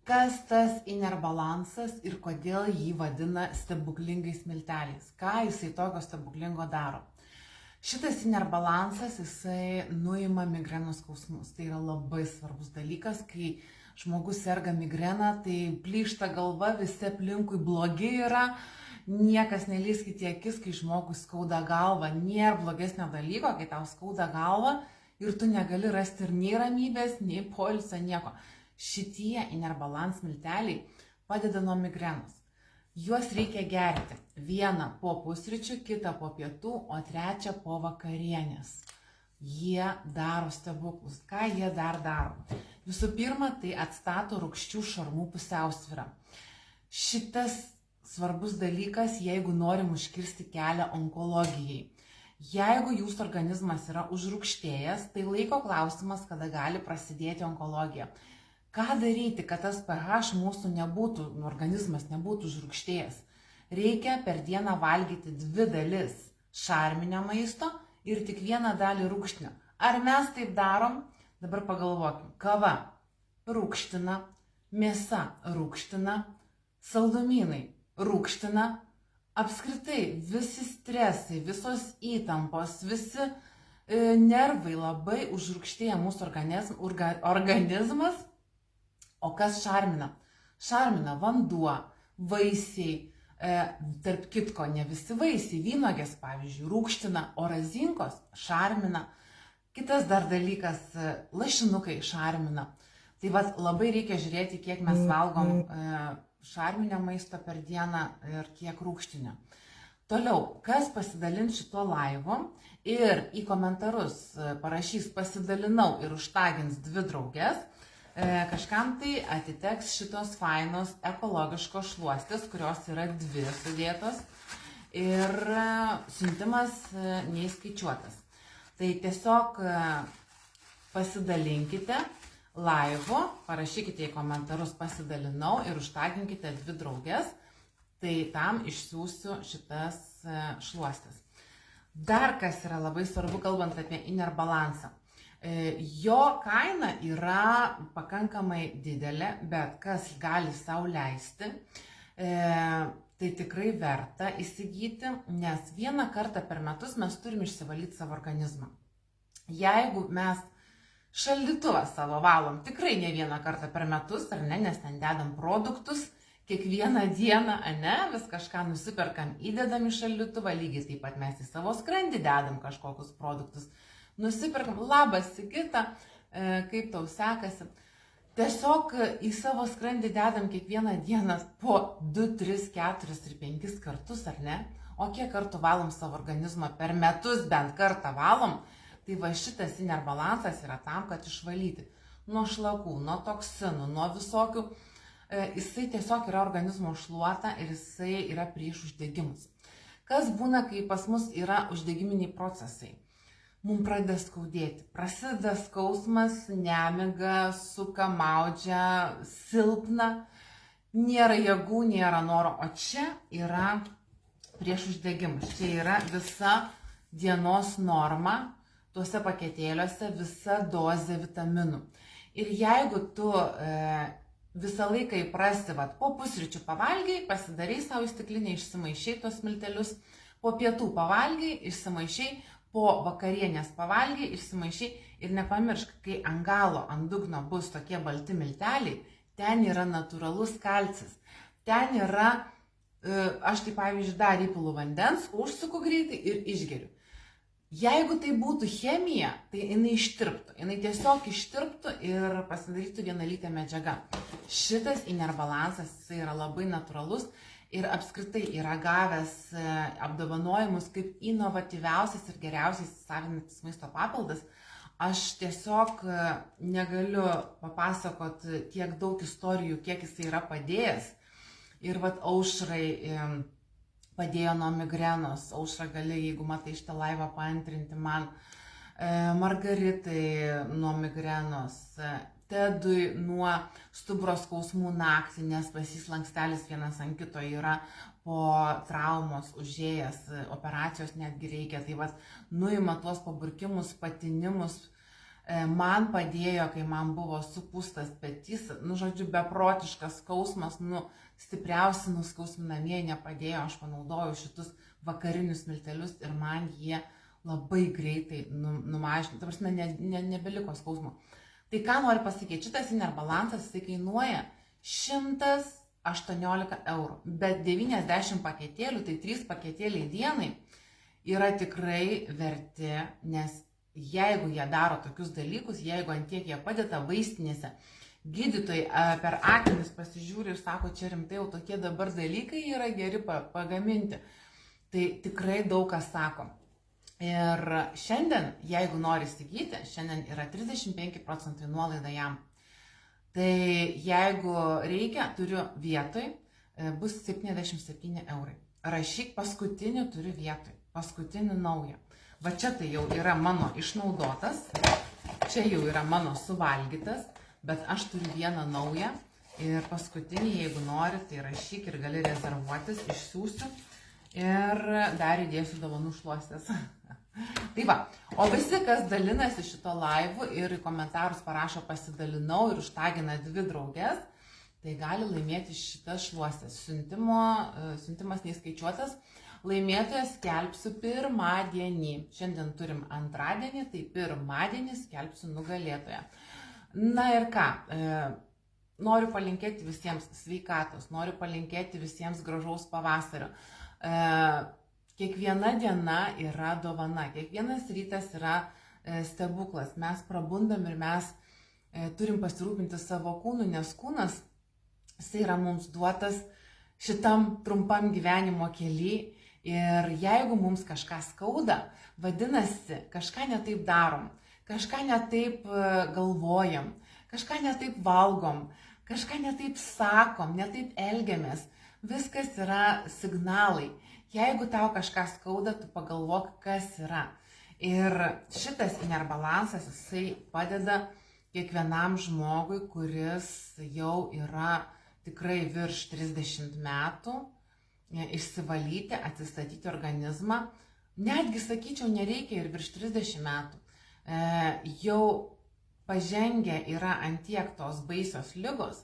Kas tas inner balansas ir kodėl jį vadina stebuklingais milteliais? Ką jisai tokio stebuklingo daro? Šitas inner balansas, jisai nuima migrenos skausmus. Tai yra labai svarbus dalykas, kai žmogus serga migrena, tai plyšta galva, visi aplinkui blogi yra, niekas nelįskite į akis, kai žmogus skauda galvą. Nėra blogesnio dalyko, kai tau skauda galvą ir tu negali rasti ir nei ramybės, nei poilsio, nieko. Šitie inner balance milteliai padeda nuo migrenos. Juos reikia gerti. Vieną po pusryčių, kitą po pietų, o trečią po vakarienės. Jie daro stebuklus. Ką jie dar daro? Visų pirma, tai atstato rūgščių šarmų pusiausvyrą. Šitas svarbus dalykas, jeigu norim užkirsti kelią onkologijai. Jeigu jūsų organizmas yra užrūgštėjęs, tai laiko klausimas, kada gali prasidėti onkologija. Ką daryti, kad tas pH mūsų nebūtų, organizmas nebūtų užrūgštėjęs? Reikia per dieną valgyti 2 dalis šarminio maisto ir tik 1 dalį rūgštinio. Ar mes taip darom? Dabar pagalvokim. Kava rūgština, mėsa rūgština, saldumynai rūgština, apskritai visi stresai, visos įtampos, visi nervai labai užrūgštėja mūsų organizmas. O kas šarmina? Šarmina vanduo, vaisiai, tarp kitko, ne visi vaisiai, vynuogės, pavyzdžiui, rūgština, o razinkos šarmina. Kitas dar dalykas, lašinukai šarmina. Tai labai reikia žiūrėti, kiek mes valgom šarminio maisto per dieną ir kiek rūgštinio. Toliau, kas pasidalins šituo laivu ir į komentarus parašys pasidalinau ir užtagins 2 drauges, kažkam tai atiteks šitos fainos ekologiškos šluostės, kurios yra 2 sudėtos ir siuntimas neįskaičiuotas. Tai tiesiog pasidalinkite laivu, parašykite į komentarus pasidalinau ir užtaginkite 2 drauges, tai tam išsiųsiu šitas šluostės. Dar kas yra labai svarbu, kalbant apie inner balansą. Jo kaina yra pakankamai didelė, bet kas gali sau leisti, tai tikrai verta įsigyti, nes 1 kartą per metus mes turim išsivalyti savo organizmą. Jeigu mes šaldytuvą savo valom tikrai ne 1 kartą per metus, ar ne, nes ten dedam produktus, kiekvieną dieną, vis kažką nusiperkam, įdedam į šaldytuvą, lygiai taip pat mes į savo skrandį dedam kažkokius produktus. Nusipirkam, labas Sigita, kaip tau sekasi. Tiesiog į savo skrandį dedam kiekvieną dieną po 2, 3, 4 ir 5 kartus, ar ne? O kiek kartų valom savo organizmą per metus, bent kartą valom, tai va šitas inner balansas yra tam, kad išvalyti nuo šlakų, nuo toksinų, nuo visokių. Jisai tiesiog yra organizmo šluota ir jisai yra prieš uždegimus. Kas būna, kai pas mus yra uždegiminiai procesai? Mums pradeda skaudėti. Prasideda skausmas, nemiga, suka, maudžia, silpna, nėra jėgų, nėra noro. O čia yra prieš uždegimus. Čia yra visa dienos norma, tuose paketėliuose visa dozė vitaminų. Ir jeigu tu visą laiką įprasti, po pusryčių pavalgiai, pasidarai savo stiklinę, išsimaišiai tos miltelius, po pietų pavalgiai, išsimaišiai, po vakarienės pavalgiai, išsimaišiai ir nepamiršk, kai ant galo, ant dugno bus tokie balti milteliai, ten yra natūralus kalcis. Ten yra, aš tai pavyzdžiui dar įpilu vandens, užsuku greitai ir išgeriu. Jeigu tai būtų chemija, tai jinai ištirptų. Jinai tiesiog ištirptų ir pasidarytų vienalytė medžiaga. Šitas inner balansas yra labai natūralus. Ir apskritai yra gavęs apdovanojimus kaip inovatyviausias ir geriausiai įsisavinantis maisto papildas. Aš tiesiog negaliu papasakoti tiek daug istorijų, kiek jisai yra padėjęs. Ir Aušrai padėjo nuo migrenos. Aušra gali, jeigu matai šitą laivą, paantrinti man. Margaritai nuo migrenos. Tedui nuo stuburo skausmų naktį, nes pas jis lankstelis vienas ant kito yra po traumos užėjęs, operacijos netgi reikia. Tai nuima tuos paburkimus, patinimus, Man padėjo, kai man buvo supūstas petys, žodžiu, beprotiškas skausmas, stipriausi nuskausminamieji nepadėjo, aš panaudojau šitus vakarinius miltelius ir man jie labai greitai numažino, ta prasme, nebeliko skausmo. Tai ką noriu pasakyti, šitas Inner Balansas, jisai kainuoja 118 eurų, bet 90 paketėlių, tai 3 paketėliai dienai yra tikrai verti, nes jeigu jie daro tokius dalykus, jeigu antiek jie padeda vaistinėse, gydytojai per akinius pasižiūri ir sako, čia rimtai jau tokie dabar dalykai yra geri pagaminti, tai tikrai daug kas sako. Ir šiandien, jeigu nori įsigyti, šiandien yra 35% nuolaida jam. Tai jeigu reikia, turiu vietoj, bus 77 eurai. Rašyk, paskutinį turiu vietoj, paskutinį naują. Va čia tai jau yra mano išnaudotas, čia jau yra mano suvalgytas, bet aš turiu vieną naują ir paskutinį, jeigu nori, tai rašyk ir gali rezervuotis, išsiųsiu ir dar įdėsiu dovanų šluostės. Tai va, o visi, kas dalinasi šito laivu ir į komentarus parašo pasidalinau ir užtagina 2 drauges, tai gali laimėti šitas šluostės. Siuntimas neįskaičiuotas. Laimėtojas skelbsiu pirmadienį. Šiandien turim antradienį, tai pirmadienį skelbsiu nugalėtoją. Na ir ką, noriu palinkėti visiems sveikatos, noriu palinkėti visiems gražaus pavasario. Kiekviena diena yra dovana, kiekvienas rytas yra stebuklas. Mes prabundam ir mes turim pasirūpinti savo kūnu, nes kūnas jisai yra mums duotas šitam trumpam gyvenimo kely. Ir jeigu mums kažką skauda, vadinasi, kažką netaip darom, kažką netaip galvojam, kažką netaip valgom, kažką netaip sakom, netaip elgiamės. Viskas yra signalai. Jeigu tau kažką skauda, tu pagalvok, kas yra. Ir šitas Inner Balansas, jisai padeda kiekvienam žmogui, kuris jau yra tikrai virš 30 metų, išsivalyti, atsistatyti organizmą. Netgi, sakyčiau, nereikia ir virš 30 metų. Jau pažengę yra antiek tos baisios ligos,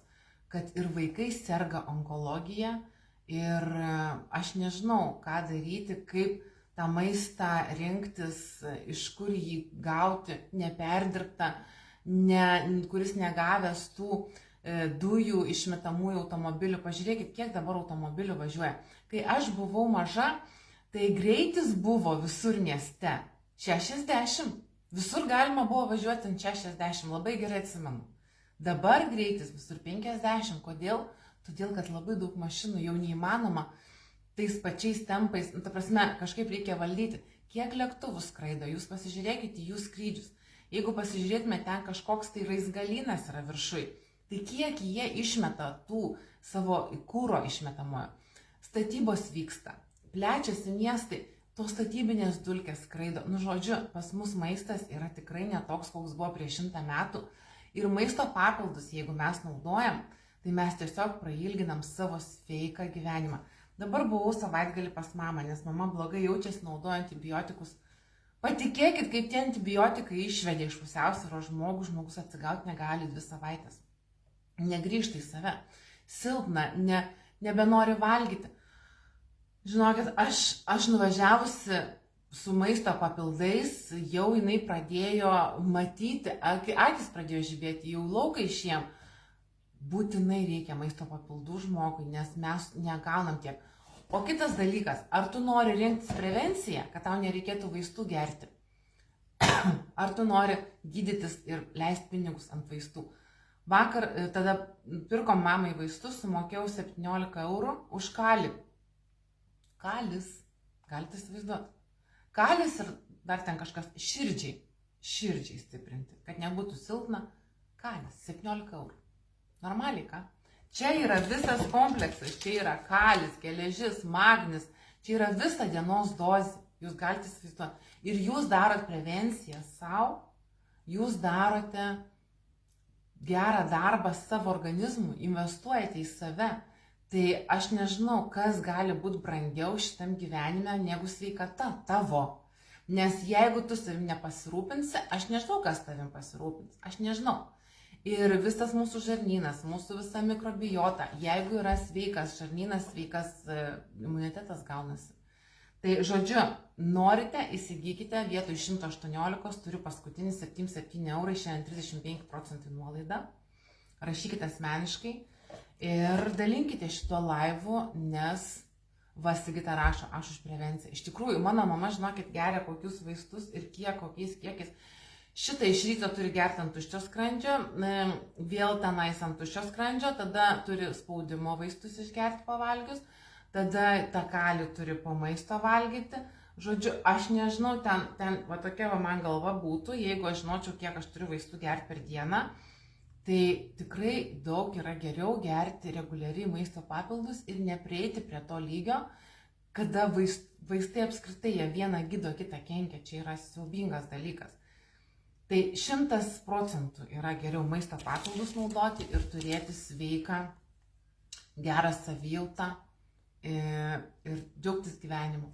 kad ir vaikai serga onkologija. Ir aš nežinau, ką daryti, kaip tą maistą rinktis, iš kur jį gauti, neperdirbtą, kuris negavęs tų dujų išmetamųjų automobilių. Pažiūrėkit, kiek dabar automobilių važiuoja. Kai aš buvau maža, tai greitis buvo visur mieste 60. Visur galima buvo važiuoti ant 60, labai gerai atsimenu. Dabar greitis visur 50. Kodėl? Todėl, kad labai daug mašinų jau neįmanoma tais pačiais tempais, ta prasme, kažkaip reikia valdyti. Kiek lėktuvų skraido, jūs pasižiūrėkite į jų skrydžius. Jeigu pasižiūrėtume, ten kažkoks tai raizgalynas yra viršui, tai kiek jie išmeta tų savo kūro išmetamojo. Statybos vyksta, plečiasi miestai, tos statybinės dulkės skraido. Žodžiu, pas mus maistas yra tikrai netoks, koks buvo prieš 100 metų. Ir maisto papildus, jeigu mes naudojam, tai mes tiesiog prailginam savo sveiką gyvenimą. Dabar buvau savaitgalį pas mamą, nes mama blogai jaučiasi naudojant antibiotikus. Patikėkit, kaip tie antibiotikai išvedė iš pusiausvyros žmogų, žmogus atsigauti negali 2 savaitės. Negrįžta į save, silpna, nebenori valgyti. Žinokit, aš nuvažiavusi su maisto papildais, jau jinai pradėjo matyti, akis pradėjo žibėti, jau laukai išėjom. Būtinai reikia maisto papildų žmogui, nes mes negaunam tiek. O kitas dalykas, ar tu nori rinktis prevenciją, kad tau nereikėtų vaistų gerti? Ar tu nori gydytis ir leisti pinigus ant vaistų? Vakar tada pirkom mamai vaistus, sumokėjau 17 eurų už kalį. Kalis, galite įsivaizduoti. Kalis ir dar ten kažkas širdžiai stiprinti, kad nebūtų silpna. Kalis, 17 eurų. Normaliai, ką? Čia yra visas kompleksas, čia yra kalis, geležis, magnis, čia yra visa dienos dozė, jūs galite įsivaizduoti. Ir jūs darot prevenciją savo, jūs darote gerą darbą savo organizmui, investuojate į save. Tai aš nežinau, kas gali būti brangiau šitam gyvenime negu sveikata tavo. Nes jeigu tu savim nepasirūpinsi, aš nežinau, kas tavim pasirūpins. Aš nežinau. Ir visas mūsų žarnynas, mūsų visa mikrobiota, jeigu yra sveikas žarnynas, sveikas imunitetas gaunasi. Tai žodžiu, norite, įsigykite, vietoj 118 turiu paskutinį 77 eurai, šiandien 35% nuolaida. Rašykite asmeniškai ir dalinkite šituo laivu, nes Sigita rašo, aš už prevenciją. Iš tikrųjų, mano mama, žinokit, geria kokius vaistus ir kokiais kiekiais. Šitą iš ryto turi gerti ant tuščio skrandžio, vėl tenais ant tuščio skrandžio, tada turi spaudimo vaistus išgerti pavalgius, tada tą kalį turi po maisto valgyti. Žodžiu, aš nežinau, ten va tokia va man galva būtų, jeigu aš žinočiau, kiek aš turiu vaistų gerti per dieną, tai tikrai daug yra geriau gerti reguliariai maisto papildus ir neprieiti prie to lygio, kada vaistai apskritai jie vieną gydo, kitą kenkia, čia yra siaubingas dalykas. Tai 100% yra geriau maisto papildus naudoti ir turėti sveiką, gerą savijautą ir džiaugtis gyvenimu.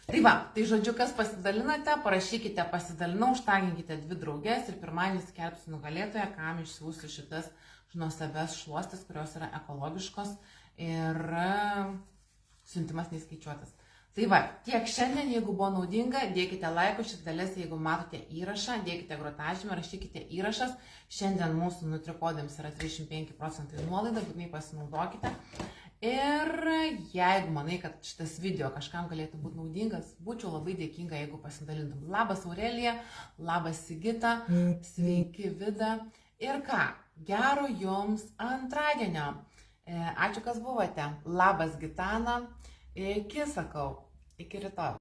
Tai va, tai žodžiu, kas pasidalinote, parašykite pasidalinau, užtaginkite 2 draugės ir pirmadienį skelbsiu nugalėtoją, kam išsiųsiu šitas nuostabias šluostes, kurios yra ekologiškos ir siuntimas neįskaičiuotas. Tai va, tiek šiandien, jeigu buvo naudinga, dėkite laikus, širdėlės, jeigu matote įrašą, dėkite grotažymę, rašykite įrašas. Šiandien mūsų nutrikodėms yra 35% nuolaida, būtinai pasinaudokite. Ir jeigu manai, kad šitas video kažkam galėtų būti naudingas, būčiau labai dėkinga, jeigu pasidalintum. Labas Aurelija, labas Sigita, sveiki Vida. Ir ką, gero jums antradienio. Ačiū, kas buvote. Labas Gitana. Iki sakau, iki rytoj.